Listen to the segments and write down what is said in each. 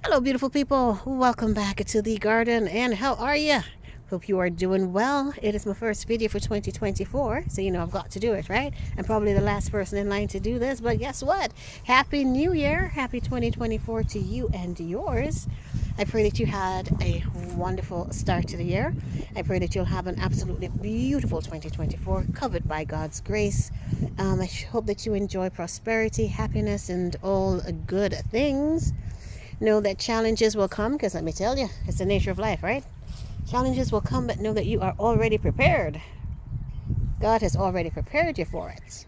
Hello, beautiful people. Welcome back to the garden. And how are you? Hope you are doing well. It is my first video for 2024, so you know I've got to do it, right? I'm probably the last person in line to do this, but guess what? Happy New Year. Happy 2024 to you and yours. I pray that you had a wonderful start to the year. I pray that you'll have an absolutely beautiful 2024 covered by God's grace. I hope that you enjoy prosperity, happiness, and all good things. Know that challenges will come, because let me tell you, it's the nature of life, right? Challenges will come, but know that you are already prepared. God has already prepared you for it.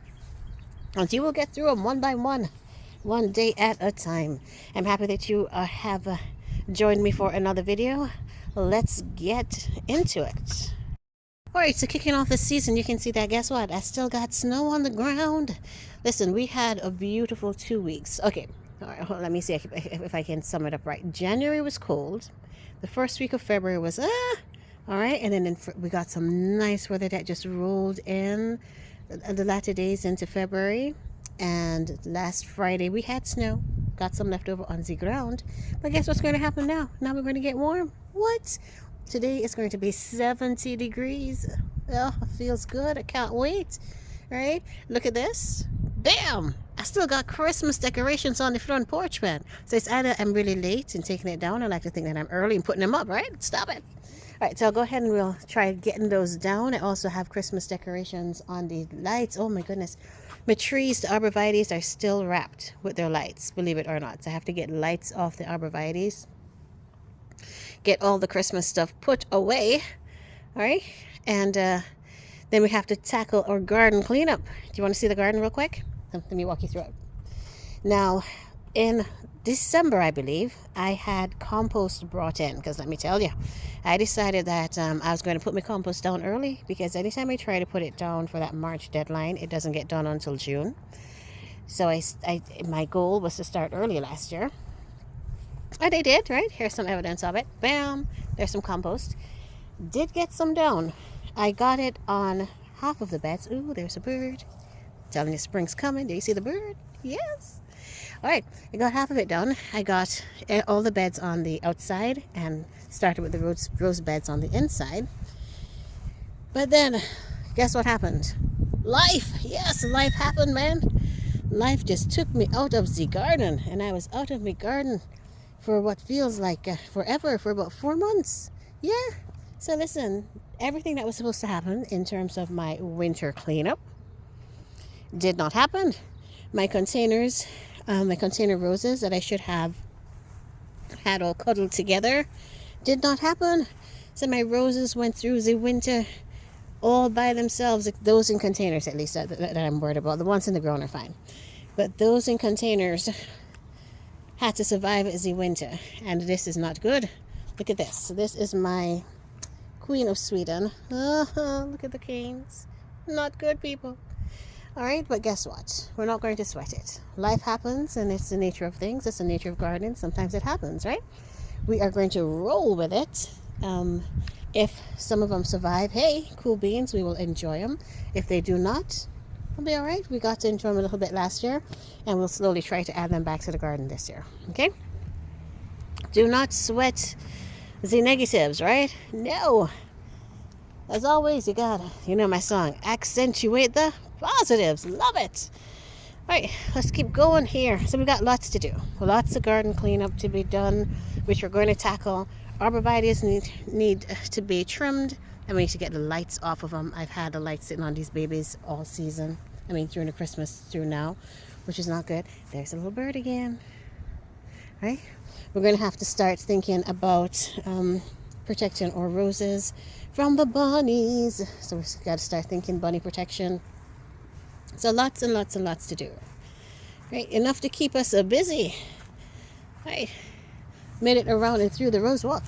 And you will get through them one by one day at a time. I'm happy that you have joined me for another video. Let's get into it. Alright, so kicking off the season, you can see that, guess what? I still got snow on the ground. Listen, we had a beautiful 2 weeks. Okay, all right, let me see if I can sum it up right. January was cold. The first week of February was, all right. And then we got some nice weather that just rolled in the latter days into February. And last Friday, we had snow. Got some left over on the ground. But guess what's going to happen now? Now we're going to get warm. What? Today is going to be 70 degrees. Oh, it feels good. I can't wait. Right? Look at this. Bam! I still got Christmas decorations on the front porch, man. So it's either I'm really late in taking it down. I like to think that I'm early in putting them up, right? Stop it. All right, so I'll go ahead and we'll try getting those down. I also have Christmas decorations on the lights. Oh my goodness. My trees, the arborvitaes, are still wrapped with their lights, believe it or not. So I have to get lights off the arborvitaes. Get all the Christmas stuff put away. All right. And then we have to tackle our garden cleanup. Do you want to see the garden real quick? Let me walk you through it. Now, in December, I believe, I had compost brought in. Because let me tell you, I decided that I was going to put my compost down early. Because anytime I try to put it down for that March deadline, it doesn't get done until June. So my goal was to start early last year. And I did, right? Here's some evidence of it. Bam! There's some compost. Did get some down. I got it on half of the beds. Ooh, there's a bird. Telling you spring's coming. Do you see the bird? Yes. All right. I got half of it done. I got all the beds on the outside and started with the rose beds on the inside. But then, guess what happened? Life. Yes, life happened, man. Life just took me out of the garden. And I was out of my garden for what feels like forever, for about 4 months. Yeah. So listen, everything that was supposed to happen in terms of my winter cleanup did not happen. My containers, my container roses that I should have had all cuddled together did not happen. So my roses went through the winter all by themselves. Those in containers, at least, that I'm worried about. The ones in the ground are fine. But those in containers had to survive the winter. And this is not good. Look at this. This is my Queen of Sweden. Look at the canes. Not good, people. All right, but guess what? We're not going to sweat it. Life happens, and it's the nature of things. It's the nature of gardening. Sometimes it happens, right? We are going to roll with it. If some of them survive, hey, cool beans, we will enjoy them. If they do not, it'll be all right. We got to enjoy them a little bit last year, and we'll slowly try to add them back to the garden this year, okay? Do not sweat the negatives, right? No. As always, you gotta, you know my song, accentuate the positives. Love it. All right, let's keep going here. So we got lots to do. Lots of garden cleanup to be done, which we're going to tackle. Arborvitaes need to be trimmed, and we need to get the lights off of them. I've had the lights sitting on these babies all season. I mean, during the Christmas through now, which is not good. There's a little bird again. Right? We're going to have to start thinking about protecting our roses from the bunnies. So we've got to start thinking bunny protection. So lots and lots and lots to do. Right? Enough to keep us busy. Right? Made it around and through the rose walk.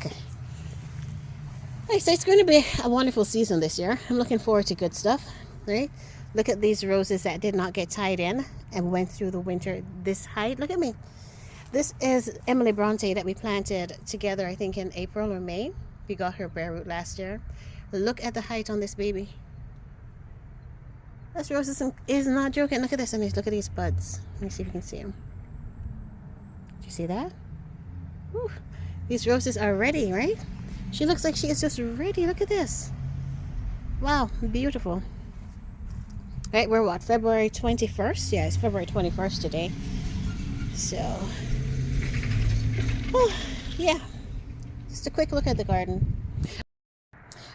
Right, so it's going to be a wonderful season this year. I'm looking forward to good stuff. Right? Look at these roses that did not get tied in and went through the winter this height. Look at me. This is Emily Bronte that we planted together, I think, in April or May. We got her bare root last year. Look at the height on this baby. This rose is not joking. Look at this. Look at these buds. Let me see if you can see them. Do you see that? Whew. These roses are ready, right? She looks like she is just ready. Look at this. Wow, beautiful. Right, we're what, February 21st? Yeah, it's February 21st today. So, oh, yeah, just a quick look at the garden.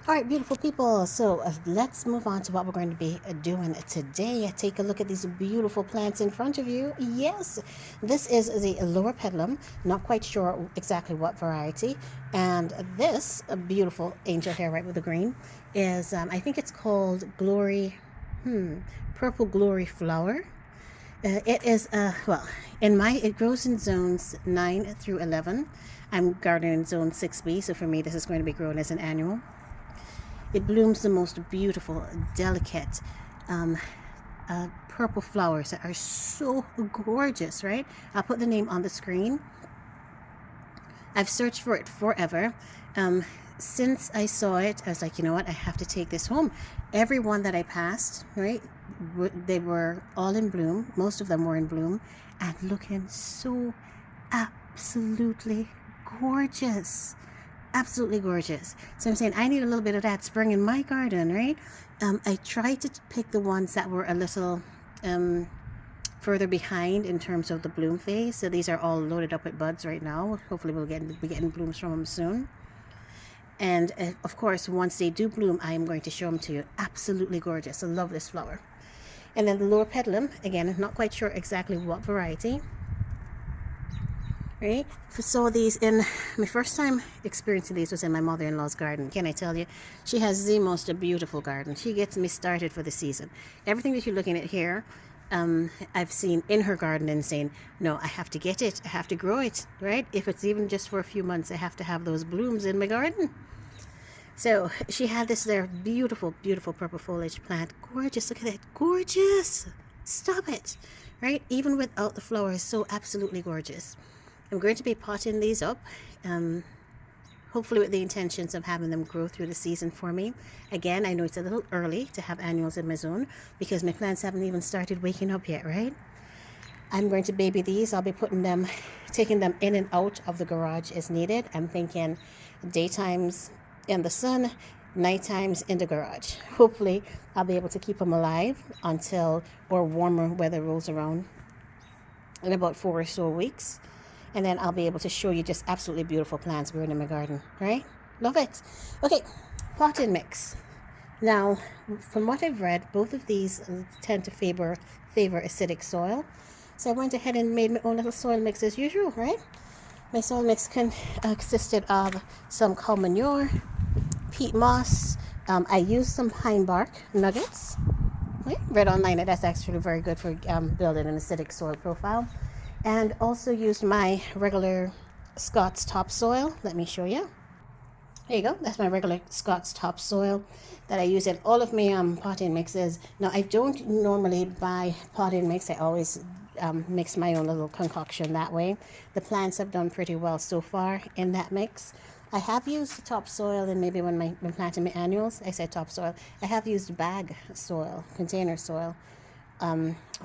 All right, beautiful people. So let's move on to what we're going to be doing today. Take a look at these beautiful plants in front of you. Yes, this is the Loropetalum. Not quite sure exactly what variety. And this beautiful angel hair right with the green is, I think it's called Purple Glory Flower. It is, well, it grows in zones 9 through 11. I'm gardening in zone 6B, so for me this is going to be grown as an annual. It blooms the most beautiful, delicate, purple flowers that are so gorgeous, right? I'll put the name on the screen. I've searched for it forever. Since I saw it, I was like, you know what? I have to take this home. Every one that I passed, right? They were all in bloom. Most of them were in bloom and looking so absolutely gorgeous. Absolutely gorgeous. So I'm saying I need a little bit of that spring in my garden, right? I tried to pick the ones that were a little further behind in terms of the bloom phase. So these are all loaded up with buds right now. Hopefully we'll be getting blooms from them soon. And of course, once they do bloom, I am going to show them to you. Absolutely gorgeous. I love this flower. And then the Loropetalum, again, I'm not quite sure exactly what variety. Right? So these, in my first time experiencing these was in my mother-in-law's garden. Can I tell you, she has the most beautiful garden. She gets me started for the season. Everything that you're looking at here, I've seen in her garden and saying, no, I have to get it. I have to grow it, right? If it's even just for a few months, I have to have those blooms in my garden. So she had this there beautiful, beautiful purple foliage plant. Gorgeous. Look at that. Gorgeous. Stop it. Right? Even without the flowers, so absolutely gorgeous. I'm going to be potting these up, hopefully with the intentions of having them grow through the season for me. Again, I know it's a little early to have annuals in my zone because my plants haven't even started waking up yet, right? I'm going to baby these. I'll be taking them in and out of the garage as needed. I'm thinking daytimes in the sun, night times in the garage. Hopefully, I'll be able to keep them alive until warmer weather rolls around in about 4 or so weeks. And then I'll be able to show you just absolutely beautiful plants growing in my garden, right? Love it. Okay, potting mix. Now, from what I've read, both of these tend to favor acidic soil. So I went ahead and made my own little soil mix as usual, right? My soil mix consisted of some cow manure, peat moss. I used some pine bark nuggets. Right? Read online that that's actually very good for building an acidic soil profile. And also used my regular Scott's topsoil. Let me show you. There you go. That's my regular Scott's topsoil that I use in all of my potting mixes. Now, I don't normally buy potting mix. I always mix my own little concoction that way. The plants have done pretty well so far in that mix. I have used topsoil, and maybe when planting my annuals, I said topsoil. I have used bag soil, container soil,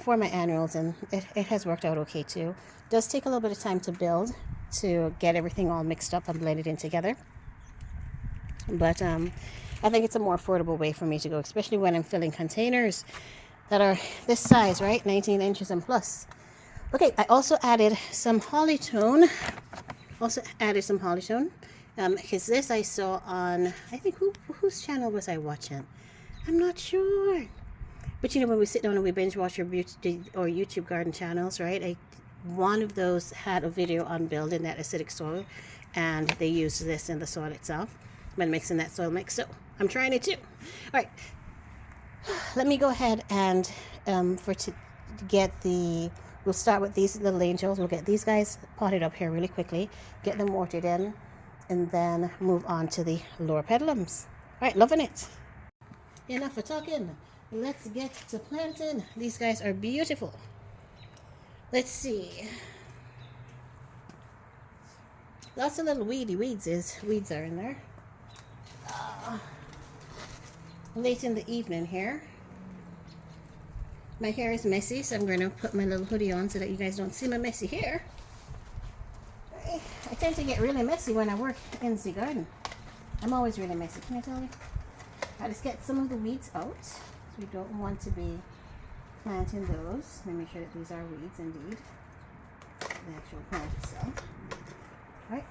for my annuals, and it has worked out okay too. It does take a little bit of time to build, to get everything all mixed up and blended in together, but I think it's a more affordable way for me to go, especially when I'm filling containers that are this size, right? 19 inches and plus. Okay, I also added some Hollytone. Because this I saw on, I think, whose channel was I watching? I'm not sure. But you know, when we sit down and we binge watch your YouTube garden channels, right? One of those had a video on building that acidic soil, and they used this in the soil itself when mixing that soil mix. So I'm trying it too. All right, let me go ahead and we'll start with these little angels. We'll get these guys potted up here really quickly, get them watered in, and then move on to the Loropetalums. All right, loving it. Enough for talking. Let's get to planting. These guys are beautiful. Let's see. Lots of little weeds are in there. Late in the evening here. My hair is messy, so I'm going to put my little hoodie on so that you guys don't see my messy hair. I tend to get really messy when I work in the garden. I'm always really messy, can I tell you? I just get some of the weeds out. So we don't want to be planting those. Let me make sure that these are weeds indeed. The actual plant itself. Right.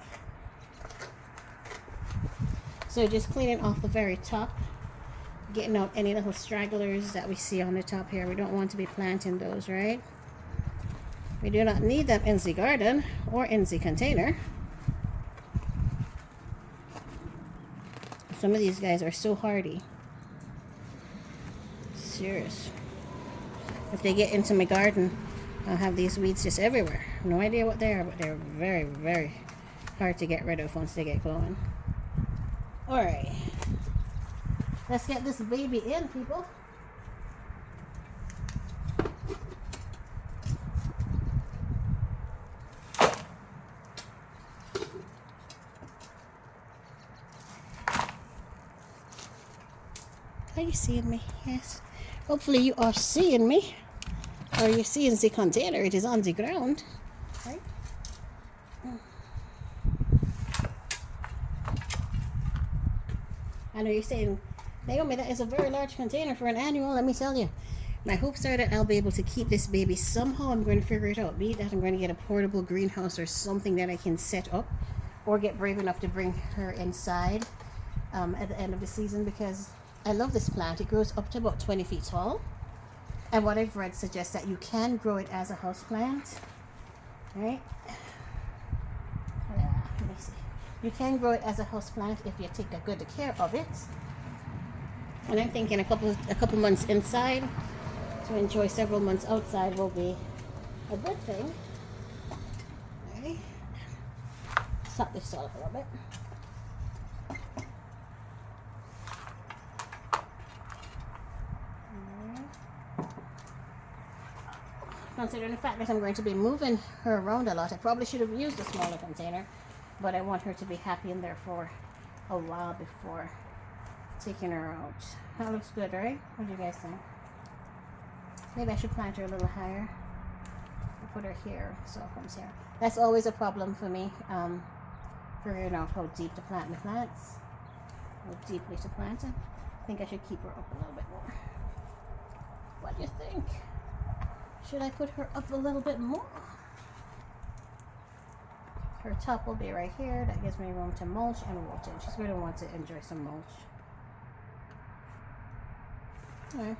So just cleaning off the very top, getting out any little stragglers that we see on the top here. We don't want to be planting those, right? We do not need them in the garden or in the container. Some of these guys are so hardy. Serious. If they get into my garden, I'll have these weeds just everywhere. No idea what they are, but they're very, very hard to get rid of once they get going. Alright. Let's get this baby in, people. Are you seeing me? Yes. Hopefully you are seeing me. Or you're seeing the container. It is on the ground. Right? I know you're saying, Naomi, that is a very large container for an annual. Let me tell you. My hopes are that I'll be able to keep this baby. Somehow I'm going to figure it out. Be it that I'm going to get a portable greenhouse or something that I can set up. Or get brave enough to bring her inside at the end of the season, because I love this plant. It grows up to about 20 feet tall. And what I've read suggests that you can grow it as a house plant. Right? Let me see. You can grow it as a house plant if you take a good care of it. And I'm thinking a couple months inside to enjoy several months outside will be a good thing. Okay. Stop this off a little bit. Considering the fact that I'm going to be moving her around a lot, I probably should have used a smaller container, but I want her to be happy in there for a while before taking her out. That looks good, right? What do you guys think? Maybe I should plant her a little higher. I'll put her here, so it comes here. That's always a problem for me, figuring out how deep to plant the plants, how deeply to plant them. I think I should keep her up a little bit more. What do you think? Should I put her up a little bit more? Her top will be right here. That gives me room to mulch and water. She's going to want to enjoy some mulch. Alright.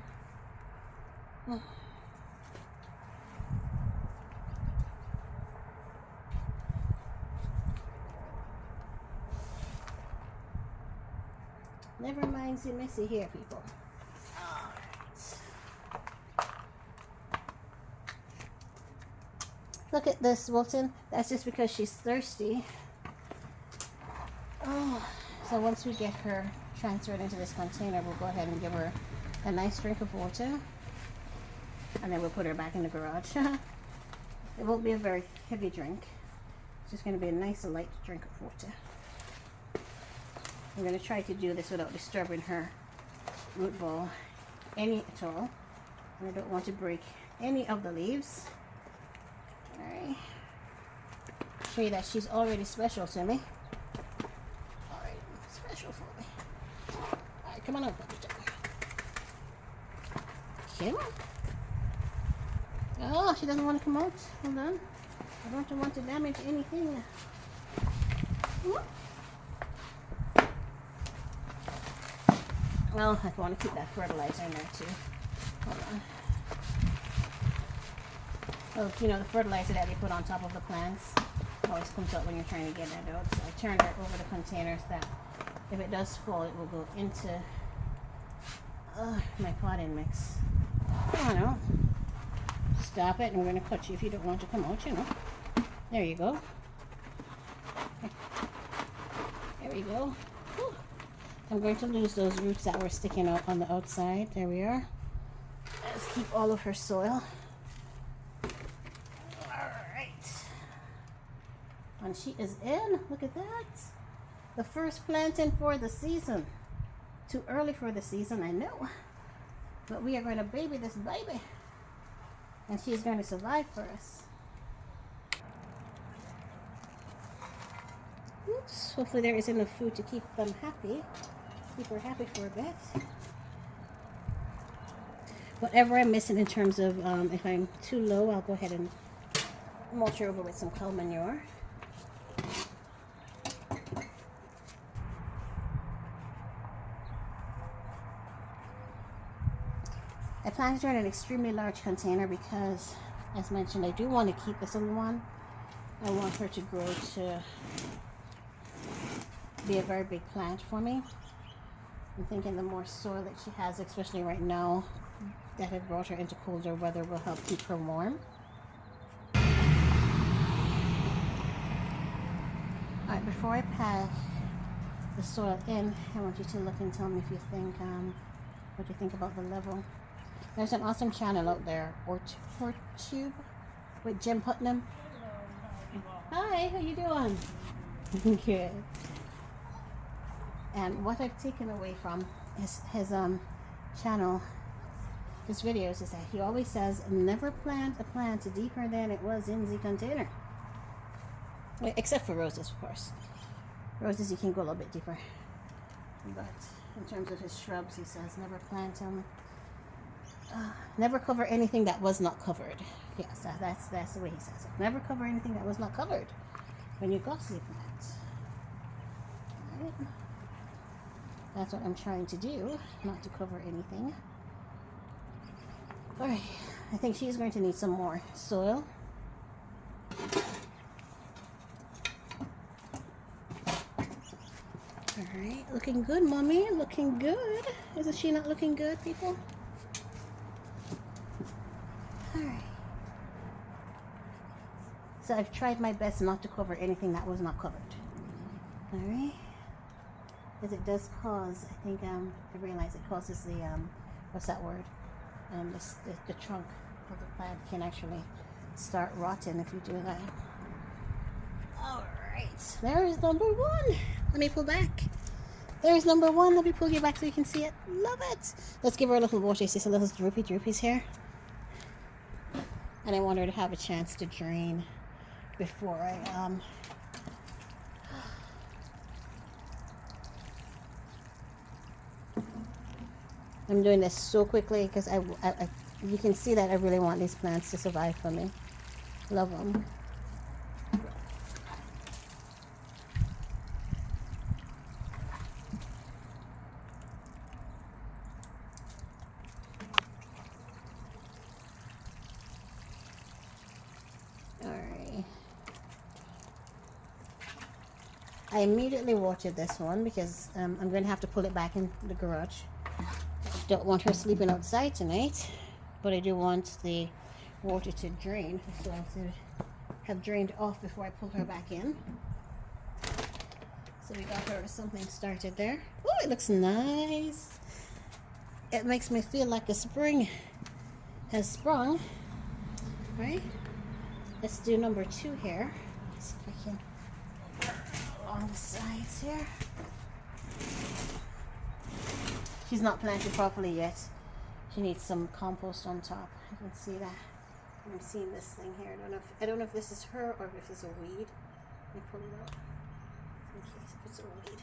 Never mind the messy here, people. Look at this, Wilton. That's just because she's thirsty. Oh, so once we get her transferred into this container, we'll go ahead and give her a nice drink of water. And then we'll put her back in the garage. It won't be a very heavy drink. It's just going to be a nice light drink of water. I'm going to try to do this without disturbing her root ball any at all. And I don't want to break any of the leaves. Alright. Show you that she's already special to me. Alright, special for me. Alright, come on up. Come on. Oh, she doesn't want to come out. Hold on. I don't want to damage anything. Well, I want to keep that fertilizer in there too. Hold on. Oh, you know, the fertilizer that they put on top of the plants always comes out when you're trying to get it out. So I turned it over the containers that if it does fall, it will go into my potting mix. I don't know. Stop it. I'm going to cut you if you don't want to come out, you know. There you go. There we go. Whew. I'm going to lose those roots that were sticking out on the outside. There we are. Let's keep all of her soil. Alright. And she is in. Look at that. The first planting for the season. Too early for the season, I know. But we are going to baby this baby. And she's going to survive for us. Oops, hopefully there is enough food to keep them happy. Keep her happy for a bit. Whatever I'm missing in terms of, if I'm too low, I'll go ahead and mulch her over with some cow manure. I plan to turn an extremely large container because, as mentioned, I do want to keep this little one. I want her to grow to be a very big plant for me. I'm thinking the more soil that she has, especially right now, that have brought her into colder weather, will help keep her warm. Alright, before I pack the soil in, I want you to look and tell me if you think, what you think about the level. There's an awesome channel out there, Tube, with Jim Putnam. Hi, how you doing? Good. And what I've taken away from his channel, his videos, is that he always says, never plant a plant deeper than it was in the container. Except for roses, of course. Roses, you can go a little bit deeper. But in terms of his shrubs, he says, never plant them. Never cover anything that was not covered. Yes, that's the way he says it. Never cover anything that was not covered when you got the plant. Alright. That's what I'm trying to do, not to cover anything. Alright, I think she's going to need some more soil. Alright, looking good, Mommy. Looking good. Isn't she not looking good, people? Alright. So I've tried my best not to cover anything that was not covered. Alright. Because it does cause, I think, I realize it causes the, what's that word? The trunk of the plant can actually start rotting if you do that. Alright, there's number one. Let me pull back. There's number one. Let me pull you back so you can see it. Love it. Let's give her a little water. You see some little droopies here? And I want her to have a chance to drain before I, I'm doing this so quickly because you can see that I really want these plants to survive for me. Love them. Alright. I immediately watered this one because I'm going to have to pull it back in the garage. Don't want her sleeping outside tonight, but I do want the water to drain, so to have drained off before I pull her back in. So we got her something started there. Oh, it looks nice. It makes me feel like a spring has sprung. Right? Let's do number two here. Let's see if I can along the sides here. She's not planted properly yet. She needs some compost on top. You can see that. I'm seeing this thing here. I don't know if this is her or if it's a weed. Let me pull it out in case if it's a weed.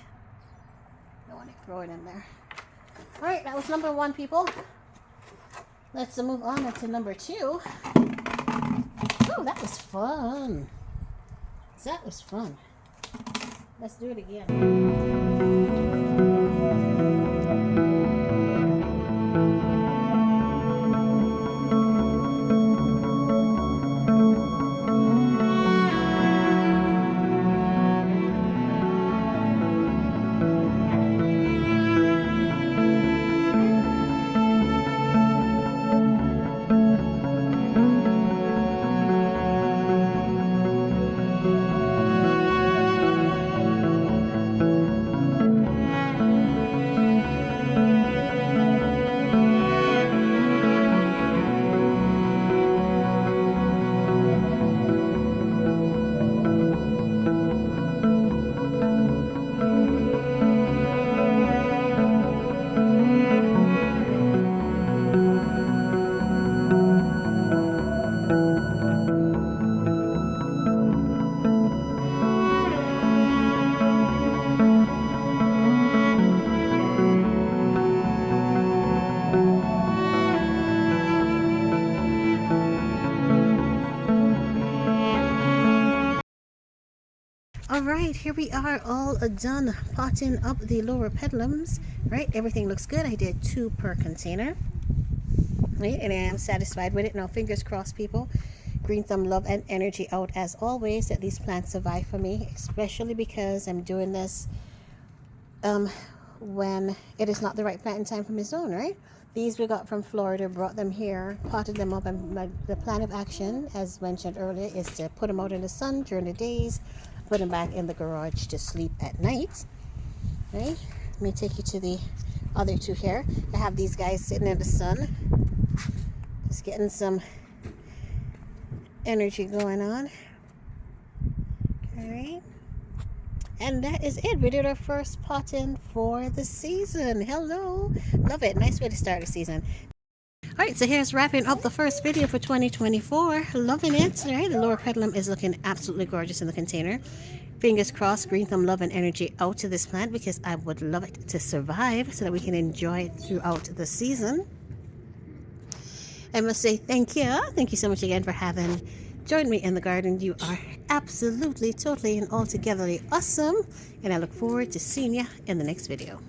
Don't want to throw it in there. All right, that was number one, people. Let's move on to number two. Oh, that was fun. That was fun. Let's do it again. All right, here we are, all done potting up the Loropetalums. Right, everything looks good. I did 2 per container. Right, and I am satisfied with it. Now, fingers crossed, people. Green thumb, love, and energy out as always that these plants survive for me, especially because I'm doing this when it is not the right planting time for my zone, right? These we got from Florida, brought them here, potted them up, and the plan of action, as mentioned earlier, is to put them out in the sun during the days, put them back in the garage to sleep at night. Right? Let me take you to the other 2 here. I have these guys sitting in the sun, just getting some energy going on. All right. And that is it. We did our first potting for the season. Hello. Love it. Nice way to start the season. Alright, so here's wrapping up the first video for 2024. Loving it. Alright, the Loropetalum is looking absolutely gorgeous in the container. Fingers crossed, green thumb, love, and energy out to this plant because I would love it to survive so that we can enjoy it throughout the season. I must say thank you. Thank you so much again for having joined me in the garden. You are absolutely, totally, and altogether awesome. And I look forward to seeing you in the next video.